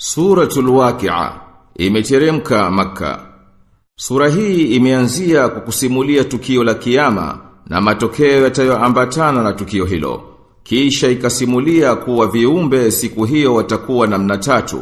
Suratul Waqi'a imeteremka Makka. Sura hii imeanzia kukusimulia tukio la kiyama na matokeo yatayoambatana na tukio hilo. Kisha ikasimulia kuwa viumbe siku hiyo watakuwa namna tatu.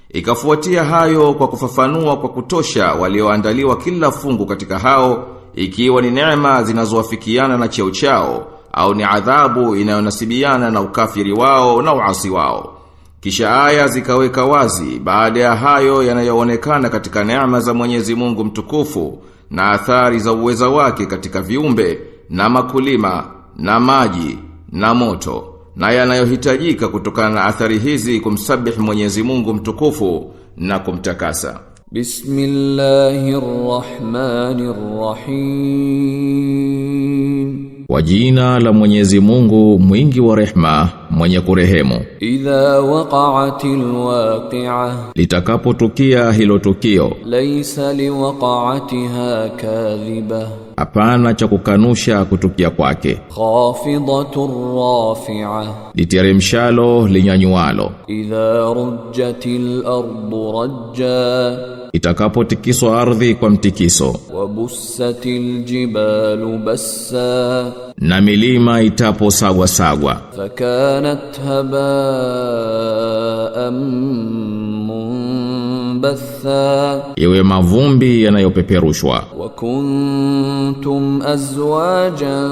Ikafuatia hayo kwa kufafanua kwa kutosha walioandaliwa kila fungu katika hao, ikiwa ni neema zinazowafikiana na cheo chao au ni adhabu inayonasibiana na ukafiri wao na uasi wao. Kisha aya zikaweka wazi baada ya hayo yanayoonekana katika neema za Mwenyezi Mungu mtukufu na athari za uweza wake katika viumbe na makulima na maji na moto, na yanayohitajika kutokana na athari hizi kumsabihi Mwenyezi Mungu mtukufu na kumtakasa. Bismillahirrahmanirrahim. Kwa jina la Mwenyezi Mungu mwingi wa rehema, mwenye kurehemu. Idha waqa'atil waqi'ah, litakapotukia hilo tukio. Laysa liwaqa'atiha kadhibah, hapana cha kukanusha kutukia kwake. Khafidatur rafi'ah, literemshalo linyanyualo. Idha rujjatil ardu rajja, itakapotikiswa ardhi kwa mtikiso. Wabussatil jibalu bassa, na milima itaposagwa sagwa. Fakanat haba'an munbatha, iwe mavumbi yanayopeperushwa. Wa kuntum azwajan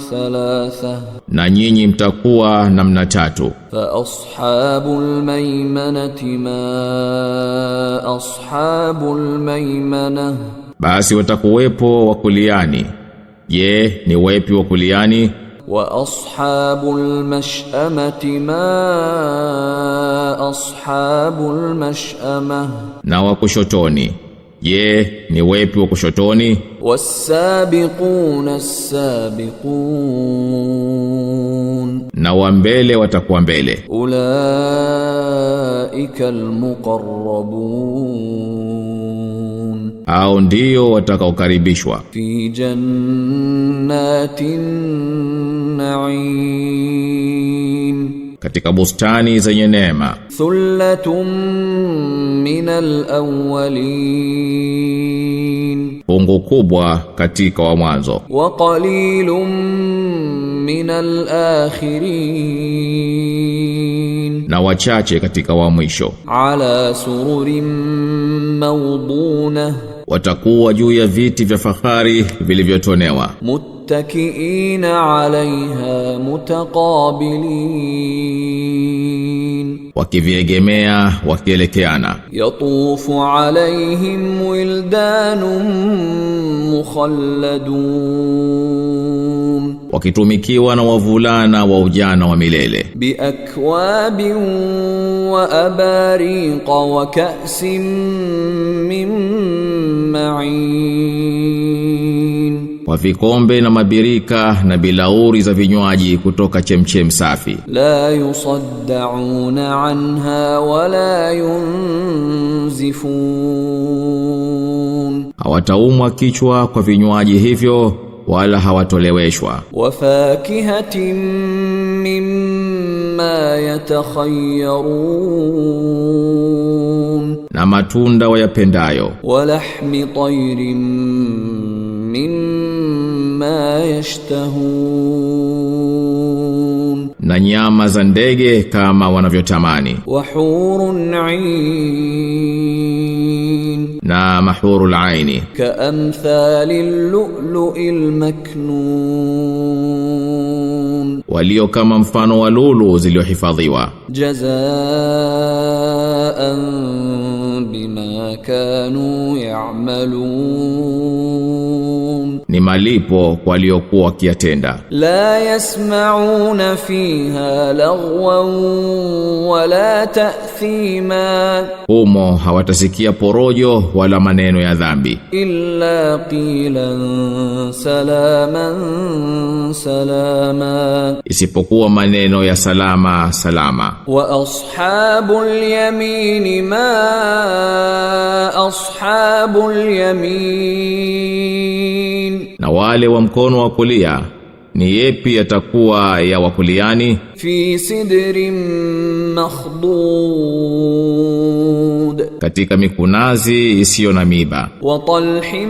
thalatha, na nyinyi mtakuwa namna tatu. Fa ashabul maymanati ma ashabul maymana, basi watakuwepo wakuliani. Je, ni wepi wakuliani? Wa ashabul mash'amati ma ashabul mash'amah, na wakushotoni. Je, ni wepi wakushotoni? Was-sabiquna as-sabiqun, na wa mbele watakuwa mbele. Ulaika al-muqarrabun, hao ndio watakaokaribishwa. Fi jannatin na'im, katika bustani zenye neema. Thullatun minal awwalin, fungu kubwa katika wa mwanzo. Wa qalilun minal akhirin, na wachache katika wa mwisho. Ala sururin mawduna, watakuwa juu ya viti vya fahari vilivyotonewa. Muttakiina alaiha mutaqabilin, wakiviegemea wakielekeana. Yatufu alaihim wildanun mukhalladun, wakitumikiwa na wavulana wa ujana wa milele. Bi akwabin wa abariqa wa ka'sin min ma'in, kwa vikombe na mabirika na bilauri za vinywaji kutoka chemchem safi. La yusaddauna anha wa la yunzifun, hawataumwa kichwa kwa vinywaji hivyo wala hawatoleweshwa. Wa fakihatin mimma yatakhayyarun, na matunda wayapendayo. Wa lahmi tayrin mimma yashtahun, na nyama za ndege kama wanavyotamani. Wa hurun 'ain, na mahurul aini. Kaamthalil lu'lu'il maknun, walio kama mfano wa lulu ziliohifadhiwa. Jazaan bima kanu ya'malun, ni malipo kwa waliokuwa wakiyatenda. La yasma'una fiha laghwan wala ta'thima, humo hawatasikia porojo wala maneno ya dhambi. Illa qilan salaman salama, isipokuwa maneno ya salama salama. Wa ashabul yamin ma ashabul yamin, na wale wa mkono wa kulia ni yepi yatakuwa ya wakuliani? Fi sidrin makhdud, katika mikunazi isiyo na miba, wa talhin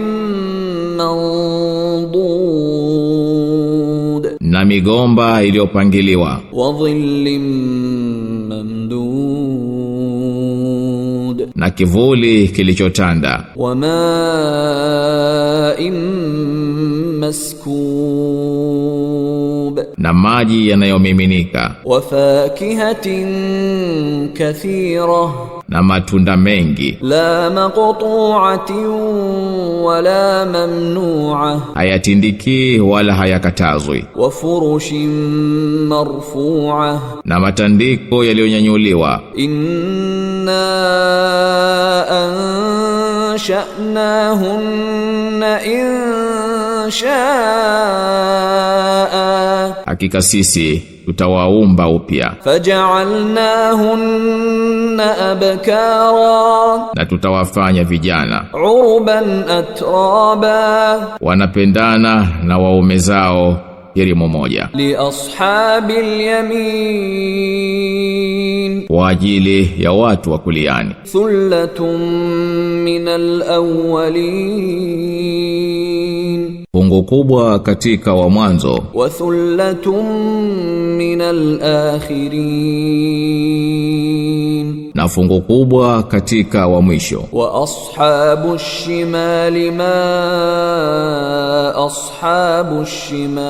mandud, na migomba iliyopangiliwa, wa dhillin mamdud, na kivuli kilichotanda, wa ma'in maskub, na maji yanayomiminika, wa fakihatin kathira, na matunda mengi, la maqtu'atin wala mamnu'a, hayatindiki wala hayakatazwi, wa furushin marfu'a, na matandiko yaliyonyanyuliwa. inna ansha'nahunna insha'a, Hakika sisi tutawaumba upya, faja'alnahunna abkara, na tutawafanya vijana, urban atraba, wanapendana na waume zao yerimo moja, li ashabil yamin, kwa ajili ya watu wa kuliani. thullatun minal awwalin, Fungu kubwa katika wa mwanzo, wa thullatun minal akhirin, na fungu kubwa katika wa mwisho. wa ashabush shimali ma ashabush shimal,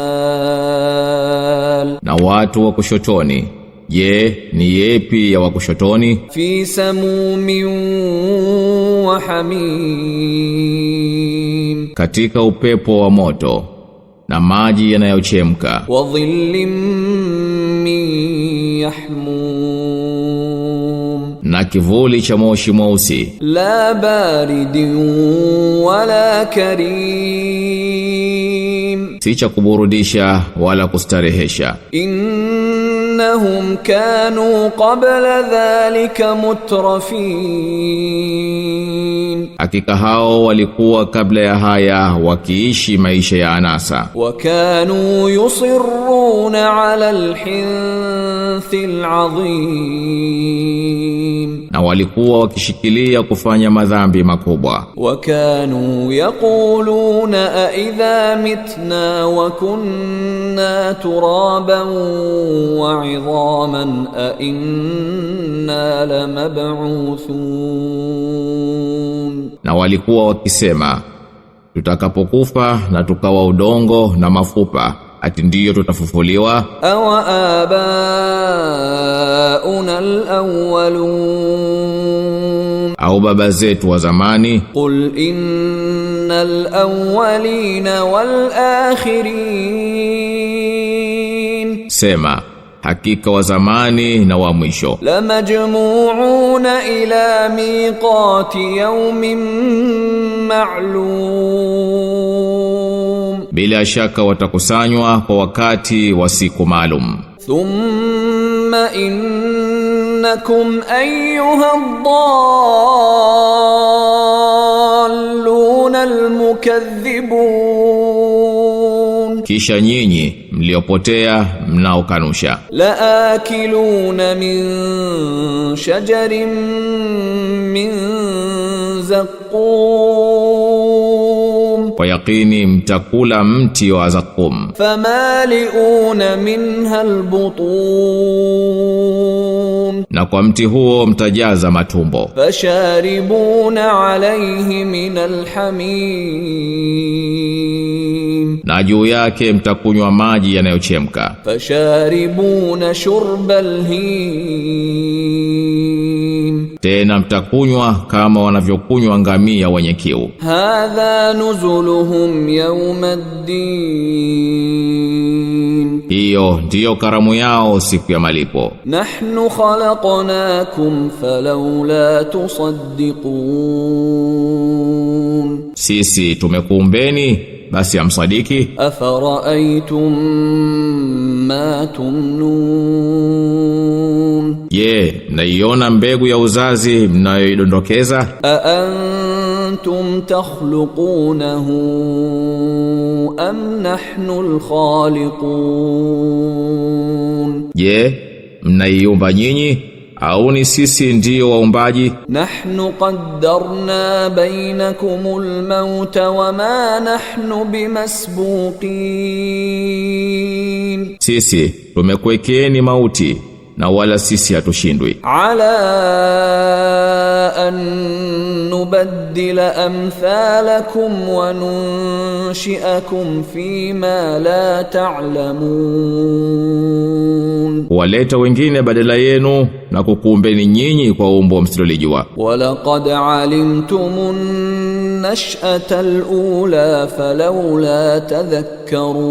Na watu wa kushotoni, je, ni yepi ya wa kushotoni? fi samumin wa hamim, Katika upepo wa moto na maji yanayochemka, wa dhillin min yahmum, na kivuli cha moshi mweusi, la baridin wala karim, si cha kuburudisha wala kustarehesha. innahum kanu qabla dhalika mutrafin, Hakika hao walikuwa kabla ya haya wakiishi maisha ya anasa, wa kanu yusirruna ala alhinthi alazim, na walikuwa wakishikilia kufanya madhambi makubwa. wa kanu yaquluna a idha mitna wa kunna turaban wa 'idhaman a inna lamab'uthun, Na walikuwa wakisema, tutakapokufa na tukawa udongo na mafupa, ati ndiyo tutafufuliwa? aw abauna alawwalun, Au baba zetu wa zamani? qul innal awwalina wal akhirin, Sema, hakika wa zamani na wa mwisho lamajmu'una ila miqati yawmin ma'lum, bila shaka watakusanywa kwa wakati wa siku maalum. thumma innakum ayyuha ad-dalluna al-mukaththibun, Kisha nyinyi mliopotea mnaokanusha, laakiluna min shajarin min zaqqum, kwa yakini mtakula mti wa zakum, famali'una minha albutun, na kwa mti huo mtajaza matumbo, fasharibuna alayhi min alhamim, na juu yake mtakunywa maji yanayochemka, fasharibuna shurbal him, tena mtakunywa kama wanavyokunywa ngamia wenye kiu. hadha nuzuluhum yawmaddin, Hiyo ndiyo karamu yao siku ya malipo. nahnu khalaqnakum falawla tusaddiqun, Sisi tumekuumbeni, basi amsadiki? afara'aytum ma tumnun, Je, naiona mbegu ya uzazi mnayoidondokeza? a antum takhluqunahu am nahnu al-khaliqun, Je, mnaiumba nyinyi au ni sisi ndio waumbaji? نحن قدرنا بينكم الموت وما نحن بمسبوقين. Sisi tumekuwekeeni mauti na wala sisi hatushindwi. على أن نبدل أمثالكم وننشئكم فيما لا تعلمون. Waleta wengine badala yenu na kukuumbeni nyinyi kwa umbo msilolijua. ولقد علمتم النشأة الأولى فلولا تذكرون.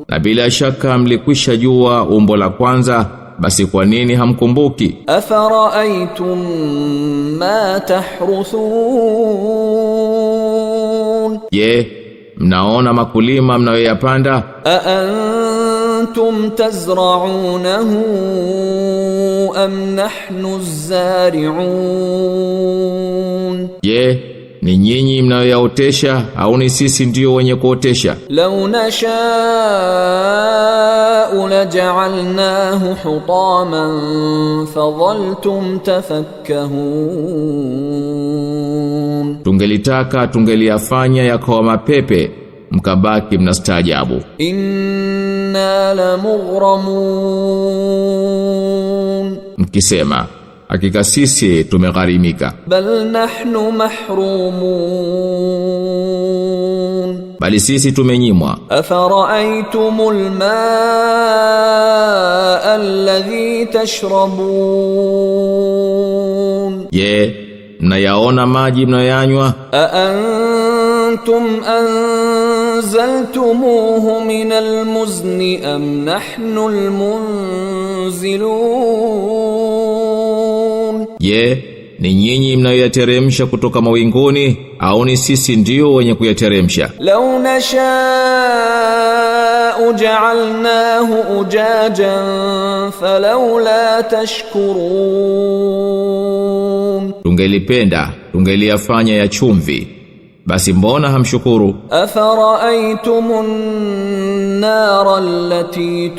Na bila shaka mlikwisha jua umbo la kwanza, basi kwa nini hamkumbuki? أفرأيتم ما تحرثون. Je, mnaona makulima mnayoyapanda? أأنتم تزرعونه أم نحن الزارعون. Je, ni nyinyi mnayoyaotesha au ni sisi ndio wenye kuotesha? لو نشاء لجعلناه حطاما فظلتم تفكهون. Tungelitaka tungeliyafanya yakawa mapepe, mkabaki mnastaajabu. إنا لمغرمون. Mkisema, hakika sisi tumegharimika. بل نحن محرومون. Bali sisi tumenyimwa. أفرأيتم الماء الذي تشربون. Je, mnayaona maji mnayoyanywa? أأنتم أنزلتموه من المزن أم نحن المنزلون. Je, ni nyinyi mnayoyateremsha kutoka mawinguni au ni sisi ndio wenye kuyateremsha? لو نشاء جعلناه أجاجا فلولا تشكرون. Tungelipenda tungeliyafanya ya chumvi, basi mbona hamshukuru? أفرأيتم النار التي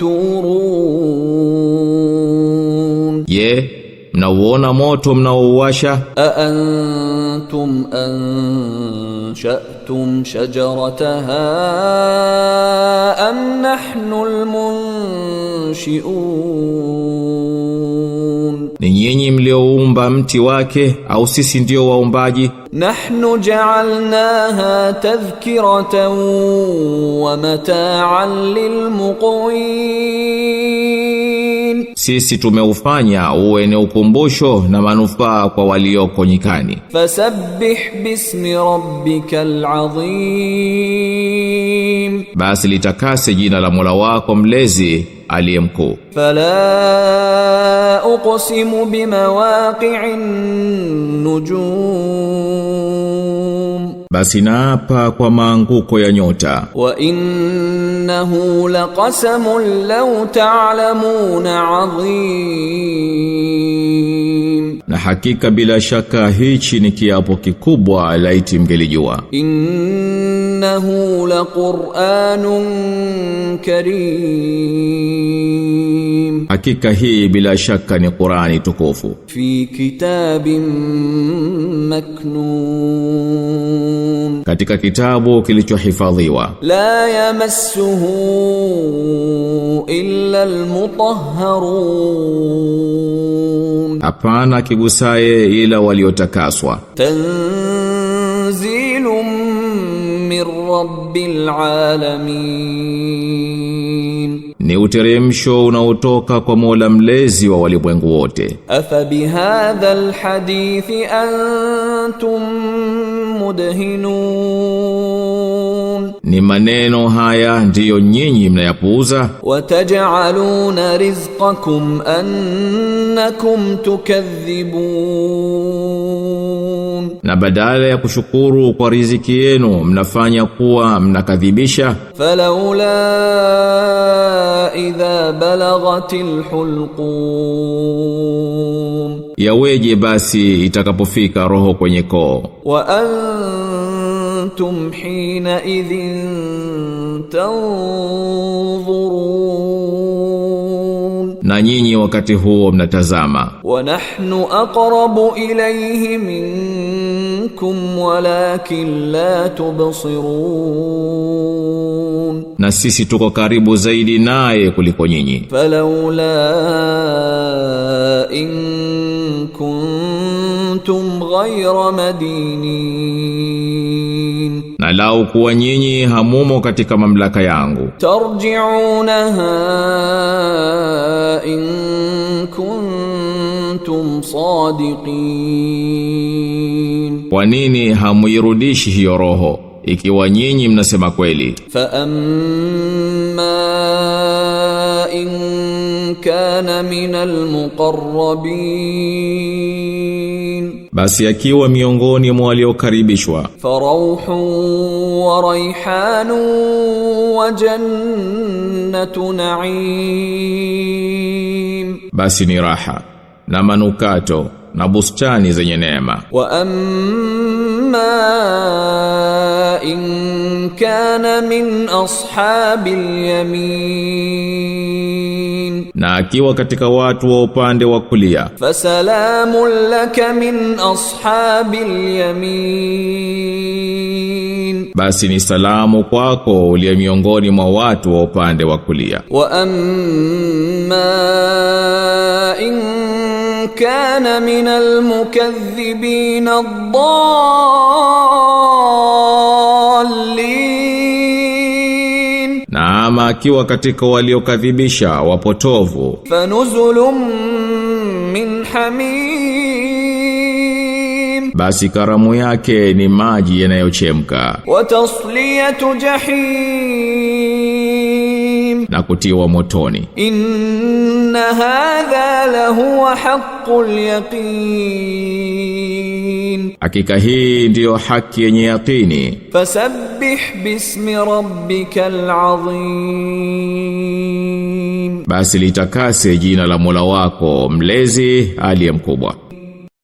تورون. Je, mnauona moto mnaouwasha? أأنتم أنشأتم شجرتها أم نحن المنشئون. Ni nyinyi mlioumba mti wake au sisi ndio waumbaji? نحن جعلناها تذكرة ومتاعا للمقوين. Sisi tumeufanya uwe ni ukumbusho na manufaa kwa walioko nyikani. فسبح باسم ربك العظيم. Basi litakase jina la Mola wako mlezi aliye mkuu. فلا أقسم بمواقع النجوم. Basi naapa kwa maanguko ya nyota. وإنه لقسم لو تعلمون عظيم. Na hakika bila shaka hichi ni kiapo kikubwa laiti mngelijua. إنه لقرآن كريم. Hakika hii bila shaka ni Qur'ani tukufu. في كتاب مكنون. Katika kitabu kilichohifadhiwa. لا يمسه إلا المطهرون. Hapana kigusaye ila waliotakaswa. تنزيل من رب العالمين. Ni uteremsho unaotoka kwa Mola mlezi wa walimwengu wote. أفبهذا الحديث أنتم مدهنون. Ni maneno haya ndiyo nyinyi mnayapuuza. وتجعلون رزقكم أنكم تكذبون. Na badala ya kushukuru kwa riziki yenu mnafanya kuwa mnakadhibisha. فلولا إذا بلغت الحلقوم. Yaweje basi itakapofika roho kwenye koo. وأنتم حينئذ تنظرون. na nyinyi wakati huo mnatazama. ونحن أقرب إليه منكم ولكن لا تبصرون. Na sisi tuko karibu zaidi naye kuliko nyinyi. فلولا إن كنتم غير مدينين. Na lau kuwa nyinyi hamumo katika mamlaka yangu, ترجعونها إن كنتم صادقين. kwa nini hamuirudishi hiyo roho ikiwa nyinyi mnasema kweli? فأما إن كان من المقربين. Basi akiwa miongoni mwa waliokaribishwa, فروح وريحان وجنة نعيم. basi ni raha na manukato na bustani zenye neema. وأما إن كان من أصحاب اليمين. Na akiwa katika watu wa upande wa kulia, فسلام لك من أصحاب اليمين. basi ni salamu kwako uliye miongoni mwa watu wa upande wa kulia. وأما إن كان من المكذبين الضالين. Na ama akiwa katika waliokadhibisha wapotovu, فنزل من حميم. basi karamu yake ni maji yanayochemka وتصلية جحيم. na kutiwa motoni. إن هذا لهو حق اليقين. Hakika hii ndiyo haki yenye yaqini. فسبح باسم ربك العظيم. Basi litakase jina la Mola wako mlezi aliye mkubwa.